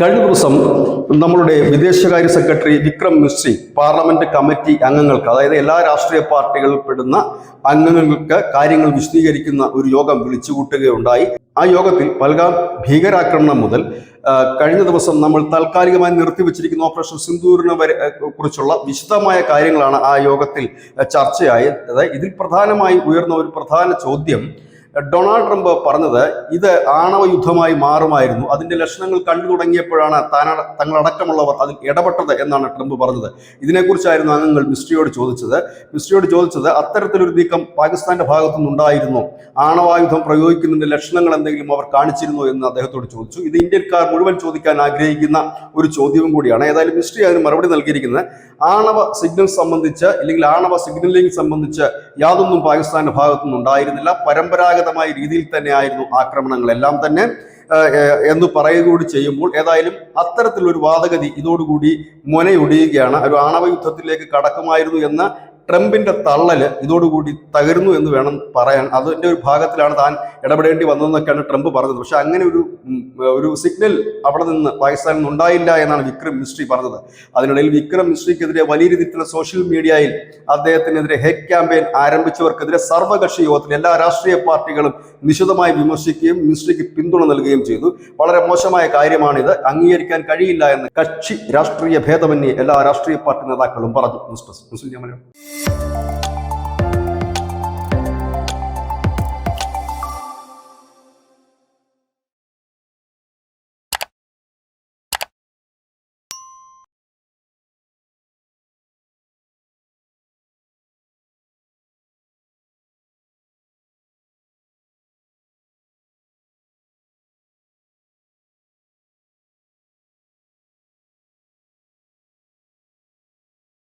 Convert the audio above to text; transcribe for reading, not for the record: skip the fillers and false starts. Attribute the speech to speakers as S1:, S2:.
S1: കഴിഞ്ഞ ദിവസം നമ്മളുടെ വിദേശകാര്യ secretary Vikram Misri parliament committee അംഗങ്ങൾക്ക്, അതായത് എല്ലാ രാഷ്ട്രീയ പാർട്ടികളിൽ പെടുന്ന അംഗങ്ങൾക്ക് കാര്യങ്ങൾ വിശദീകരിക്കുന്ന ഒരു യോഗം വിളിച്ചുകൂട്ടുകയുണ്ടായി. ആ യോഗത്തിൽ പഹൽഗാം ഭീകരാക്രമണം മുതൽ കഴിഞ്ഞ ദിവസം നമ്മൾ താൽക്കാലികമായി നിർത്തിവെച്ചിരിക്കുന്ന ഓപ്പറേഷൻ സിന്ദൂരിനെ കുറിച്ചുള്ള വിശദമായ കാര്യങ്ങളാണ് ആ യോഗത്തിൽ ചർച്ചയായത്. ഇതിൽ പ്രധാനമായി ഉയർന്ന ഒരു പ്രധാന ചോദ്യം, ഡൊണാൾഡ് ട്രംപ് പറഞ്ഞത് ഇത് ആണവ യുദ്ധമായി മാറുമായിരുന്നു, അതിന്റെ ലക്ഷണങ്ങൾ കണ്ടു തുടങ്ങിയപ്പോഴാണ് തങ്ങളടക്കമുള്ളവർ അതിൽ ഇടപെട്ടത് എന്നാണ് ട്രംപ് പറഞ്ഞത്. ഇതിനെക്കുറിച്ചായിരുന്നു അംഗങ്ങൾ മിസ്ട്രിയോട് ചോദിച്ചത് അത്തരത്തിലൊരു നീക്കം പാകിസ്ഥാന്റെ ഭാഗത്തുനിന്നുണ്ടായിരുന്നോ, ആണവായുധം പ്രയോഗിക്കുന്നതിന്റെ ലക്ഷണങ്ങൾ എന്തെങ്കിലും അവർ കാണിച്ചിരുന്നോ എന്ന് അദ്ദേഹത്തോട് ചോദിച്ചു. ഇത് ഇന്ത്യക്കാർ മുഴുവൻ ചോദിക്കാൻ ആഗ്രഹിക്കുന്ന ഒരു ചോദ്യവും കൂടിയാണ്. ഏതായാലും മിസ്ട്രി അതിന് മറുപടി നൽകിയിരിക്കുന്നത് ആണവ സിഗ്നൽ സംബന്ധിച്ച് അല്ലെങ്കിൽ ആണവ സിഗ്നലിംഗ് സംബന്ധിച്ച് യാതൊന്നും പാകിസ്ഥാന്റെ ഭാഗത്തുനിന്ന് ഉണ്ടായിരുന്നില്ല, പരമ്പരാഗതമായ രീതിയിൽ തന്നെയായിരുന്നു ആക്രമണങ്ങളെല്ലാം തന്നെ എന്ന് പറയുകൂടി ചെയ്യുമ്പോൾ ഏതായാലും അത്തരത്തിലൊരു വാദഗതി ഇതോടുകൂടി മുനയൊടിയുകയാണ്. ഒരു ആണവ യുദ്ധത്തിലേക്ക് കടക്കുമായിരുന്നു എന്ന ട്രംപിന്റെ തള്ളല് ഇതോടുകൂടി തകരുന്നു എന്ന് വേണം പറയാൻ. അതിന്റെ ഒരു ഭാഗത്തിലാണ് താൻ ഇടപെടേണ്ടി വന്നതെന്നൊക്കെയാണ് ട്രംപ് പറഞ്ഞത്. പക്ഷെ അങ്ങനെ ഒരു സിഗ്നൽ അവിടെ നിന്ന് പാകിസ്ഥാനിൽ നിന്ന് ഉണ്ടായില്ല എന്നാണ് വിക്രം മിശ്രി പറഞ്ഞത്. അതിനിടയിൽ വിക്രം മിശ്രിക്കെതിരെ വലിയ രീതിയിലുള്ള സോഷ്യൽ മീഡിയയിൽ അദ്ദേഹത്തിനെതിരെ ഹേറ്റ് ക്യാമ്പയിൻ ആരംഭിച്ചവർക്കെതിരെ സർവകക്ഷി യോഗത്തിൽ എല്ലാ രാഷ്ട്രീയ പാർട്ടികളും നിശിതമായി വിമർശിക്കുകയും മിശ്രിക്ക് പിന്തുണ നൽകുകയും ചെയ്തു. വളരെ മോശമായ കാര്യമാണിത്, അംഗീകരിക്കാൻ കഴിയില്ല എന്ന് കക്ഷി രാഷ്ട്രീയ ഭേദമന്യേ എല്ലാ രാഷ്ട്രീയ പാർട്ടി നേതാക്കളും പറഞ്ഞു. ന്യൂസ് ഡെസ്ക് മുസ്ലിം മലയാളം.